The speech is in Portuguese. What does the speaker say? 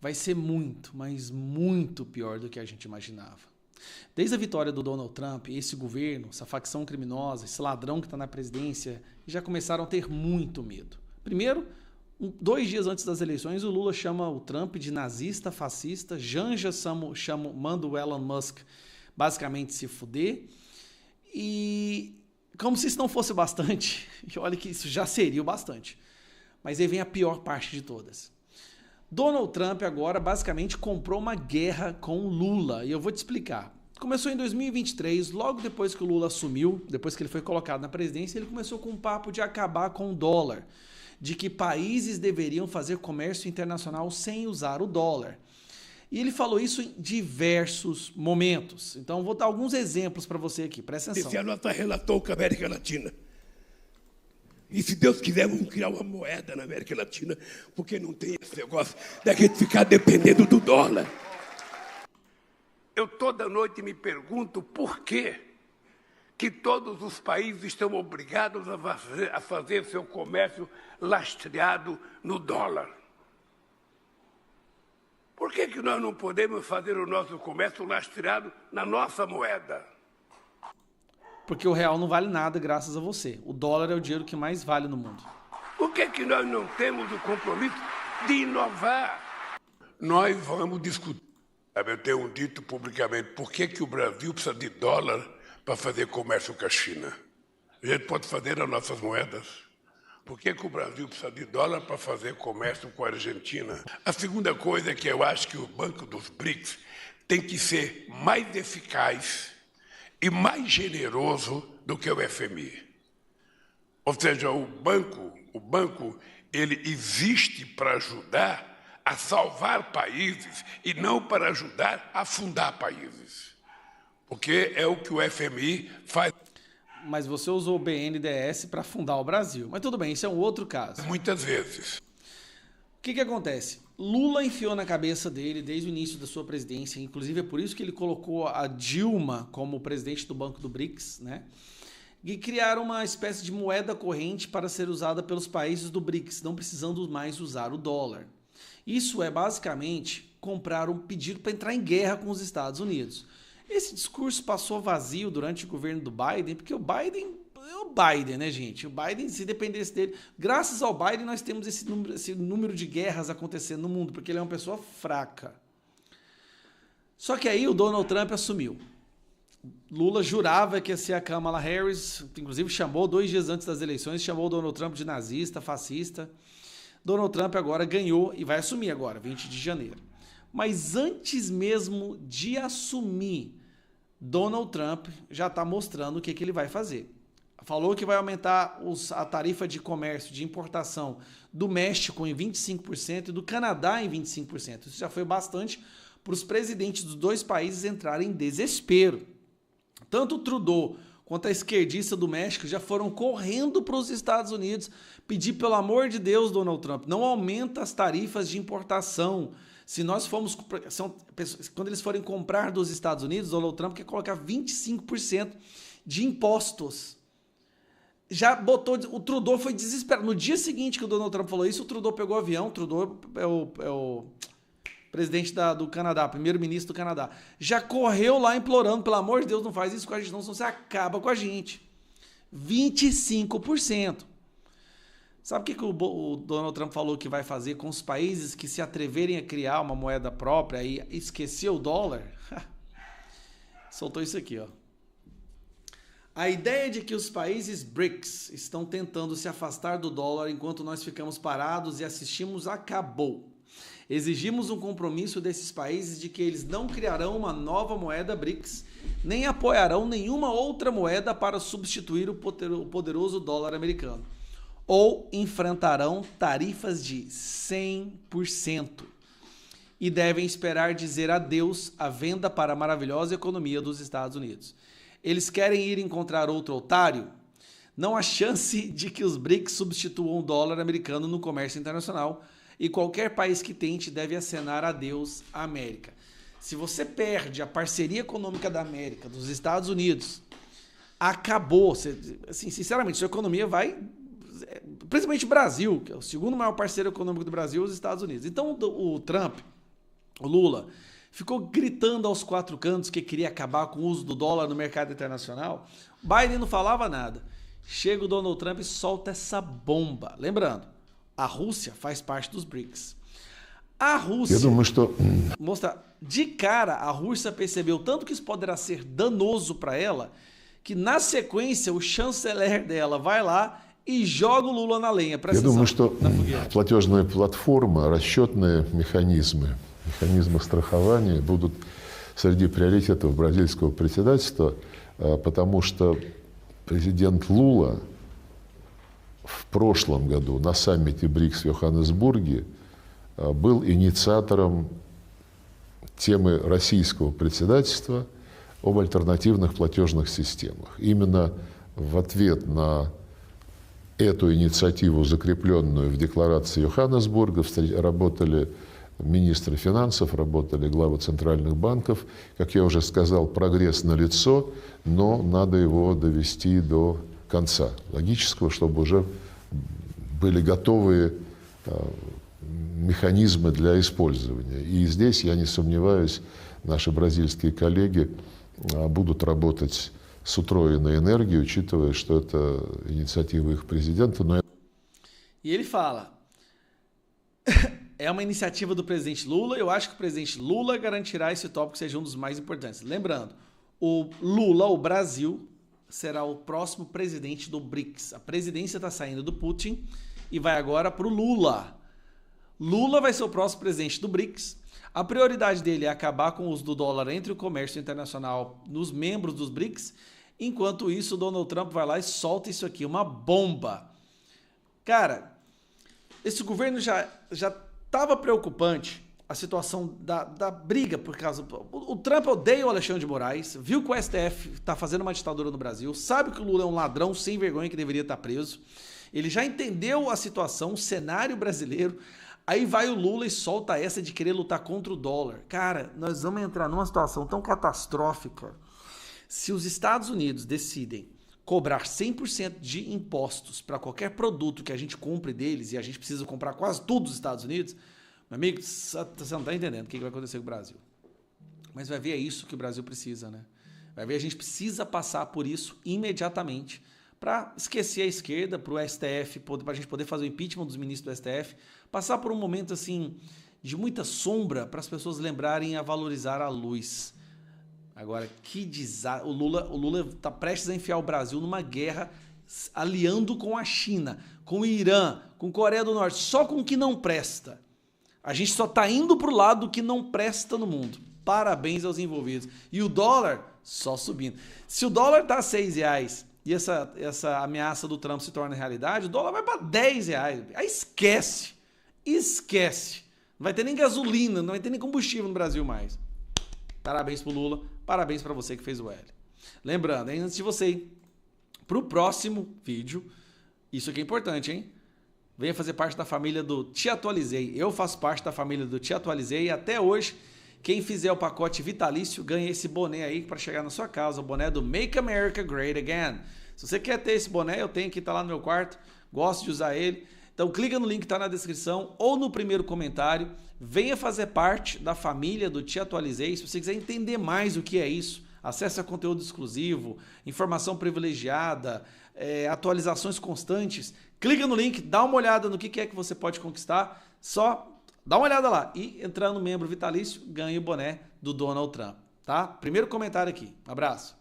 vai ser muito, mas muito pior do que a gente imaginava. Desde a vitória do Donald Trump, esse governo, essa facção criminosa, esse ladrão que está na presidência, já começaram a ter muito medo. Primeiro, 2 dias antes das eleições, o Lula chama o Trump de nazista, fascista, manda o Elon Musk basicamente se fuder, e como se isso não fosse bastante, e olha que isso já seria o bastante, mas aí vem a pior parte de todas. Donald Trump agora basicamente comprou uma guerra com o Lula, e eu vou te explicar. Começou em 2023, logo depois que o Lula assumiu, depois que ele foi colocado na presidência, ele começou com um papo de acabar com o dólar, de que países deveriam fazer comércio internacional sem usar o dólar. E ele falou isso em diversos momentos. Então, vou dar alguns exemplos para você aqui, presta atenção. Esse ano está relatou com a América Latina. E se Deus quiser, vamos criar uma moeda na América Latina, porque não tem esse negócio da gente ficar dependendo do dólar. Eu toda noite me pergunto por quê que todos os países estão obrigados a fazer seu comércio lastreado no dólar. Por que nós não podemos fazer o nosso comércio lastreado na nossa moeda? Porque o real não vale nada graças a você. O dólar é o dinheiro que mais vale no mundo. Por que nós não temos o compromisso de inovar? Nós vamos discutir. Eu tenho dito publicamente, por que o Brasil precisa de dólar para fazer comércio com a China? A gente pode fazer as nossas moedas. Por que o Brasil precisa de dólar para fazer comércio com a Argentina? A segunda coisa é que eu acho que o Banco dos BRICS tem que ser mais eficaz e mais generoso do que o FMI. Ou seja, o banco ele existe para ajudar a salvar países e não para ajudar a afundar países. Porque é o que o FMI faz. Mas você usou o BNDES para fundar o Brasil. Mas tudo bem, isso é um outro caso. Muitas vezes. O que acontece? Lula enfiou na cabeça dele desde o início da sua presidência, inclusive é por isso que ele colocou a Dilma como presidente do Banco do BRICS, né? E criaram uma espécie de moeda corrente para ser usada pelos países do BRICS, não precisando mais usar o dólar. Isso é basicamente comprar um pedido para entrar em guerra com os Estados Unidos. Esse discurso passou vazio durante o governo do Biden, porque o Biden é o Biden, né, gente? O Biden, se dependesse dele... Graças ao Biden, nós temos esse número de guerras acontecendo no mundo, porque ele é uma pessoa fraca. Só que aí o Donald Trump assumiu. Lula jurava que ia ser a Kamala Harris, inclusive chamou 2 dias antes das eleições, chamou o Donald Trump de nazista, fascista. Donald Trump agora ganhou e vai assumir agora, 20 de janeiro. Mas antes mesmo de assumir, Donald Trump já está mostrando o que ele vai fazer. Falou que vai aumentar a tarifa de comércio, de importação do México em 25% e do Canadá em 25%. Isso já foi bastante para os presidentes dos 2 países entrarem em desespero. Tanto o Trudeau quanto a esquerdista do México já foram correndo para os Estados Unidos pedir, pelo amor de Deus, Donald Trump, não aumenta as tarifas de importação. Se nós formos, quando eles forem comprar dos Estados Unidos, Donald Trump quer colocar 25% de impostos. Já botou, o Trudeau foi desesperado. No dia seguinte que o Donald Trump falou isso, o Trudeau pegou o avião, o Trudeau é o presidente do Canadá, primeiro-ministro do Canadá, já correu lá implorando, pelo amor de Deus, não faz isso com a gente, não, senão você acaba com a gente. 25%. Sabe o que o Donald Trump falou que vai fazer com os países que se atreverem a criar uma moeda própria e esquecer o dólar? Soltou isso aqui, ó. A ideia de que os países BRICS estão tentando se afastar do dólar enquanto nós ficamos parados e assistimos acabou. Exigimos um compromisso desses países de que eles não criarão uma nova moeda BRICS, nem apoiarão nenhuma outra moeda para substituir o poderoso dólar americano. Ou enfrentarão tarifas de 100% e devem esperar dizer adeus à venda para a maravilhosa economia dos Estados Unidos. Eles querem ir encontrar outro otário? Não há chance de que os BRICS substituam o dólar americano no comércio internacional e qualquer país que tente deve acenar adeus à América. Se você perde a parceria econômica da América, dos Estados Unidos, acabou. Assim, sinceramente, sua economia vai... Principalmente o Brasil, que é o segundo maior parceiro econômico do Brasil, os Estados Unidos. Então o Trump, o Lula, ficou gritando aos quatro cantos que queria acabar com o uso do dólar no mercado internacional. Biden não falava nada. Chega o Donald Trump e solta essa bomba. Lembrando, a Rússia faz parte dos BRICS. A Rússia, mostra, de cara, a Rússia percebeu tanto que isso poderá ser danoso para ela, que na sequência o chanceler dela vai lá и joga o Lula на lenha. Я думаю, что платежная платформа, расчетные механизмы страхования будут среди приоритетов бразильского председательства, потому что президент Лула в прошлом году на саммите БРИКС в Йоханнесбурге был инициатором темы российского председательства об альтернативных платежных системах. Именно в ответ на эту инициативу, закрепленную в декларации Йоханнесбурга, работали министры финансов, работали главы центральных банков. Как я уже сказал, прогресс налицо, но надо его довести до конца логического, чтобы уже были готовые механизмы для использования. И здесь, я не сомневаюсь, наши бразильские коллеги будут работать с утроенной энергией, учитывая, что это инициатива их президента. E ele fala, é uma iniciativa do presidente Lula, eu acho que o presidente Lula garantirá esse tópico seja um dos mais importantes. Lembrando, o Lula, o Brasil, será o próximo presidente do BRICS. A presidência está saindo do Putin e vai agora para o Lula. Lula vai ser o próximo presidente do BRICS. A prioridade dele é acabar com o uso do dólar entre o comércio internacional nos membros dos BRICS. Enquanto isso, o Donald Trump vai lá e solta isso aqui, uma bomba. Cara, esse governo já estava preocupante, a situação da briga por causa... O Trump odeia o Alexandre de Moraes, viu que o STF está fazendo uma ditadura no Brasil, sabe que o Lula é um ladrão sem vergonha que deveria estar preso. Ele já entendeu a situação, o cenário brasileiro. Aí vai o Lula e solta essa de querer lutar contra o dólar. Cara, nós vamos entrar numa situação tão catastrófica. Se os Estados Unidos decidem cobrar 100% de impostos para qualquer produto que a gente compre deles, e a gente precisa comprar quase tudo dos Estados Unidos, meu amigo, você não está entendendo o que vai acontecer com o Brasil. Mas vai ver, é isso que o Brasil precisa, né? Vai ver, a gente precisa passar por isso imediatamente para esquecer a esquerda, para o STF, para a gente poder fazer o impeachment dos ministros do STF, passar por um momento assim de muita sombra para as pessoas lembrarem a valorizar a luz. Agora, que desastre. O Lula está prestes a enfiar o Brasil numa guerra aliando com a China, com o Irã, com a Coreia do Norte, só com o que não presta. A gente só está indo para o lado que não presta no mundo. Parabéns aos envolvidos. E o dólar só subindo. Se o dólar está a R$6 e essa ameaça do Trump se torna realidade, o dólar vai para R$10. Aí esquece. Não vai ter nem gasolina, não vai ter nem combustível no Brasil mais. Parabéns pro Lula, parabéns para você que fez o L. Lembrando, hein, antes de você ir pro próximo vídeo, isso aqui é importante, hein? Venha fazer parte da família do Te Atualizei. Eu faço parte da família do Te Atualizei e até hoje, quem fizer o pacote vitalício ganha esse boné aí para chegar na sua casa, o boné do Make America Great Again. Se você quer ter esse boné, eu tenho que estar lá no meu quarto, gosto de usar ele. Então clica no link que está na descrição ou no primeiro comentário. Venha fazer parte da família do Te Atualizei. Se você quiser entender mais o que é isso, acesso a conteúdo exclusivo, informação privilegiada, atualizações constantes. Clica no link, dá uma olhada no que é que você pode conquistar. Só dá uma olhada lá. E entrando no membro vitalício, ganha o boné do Donald Trump. Tá? Primeiro comentário aqui. Um abraço.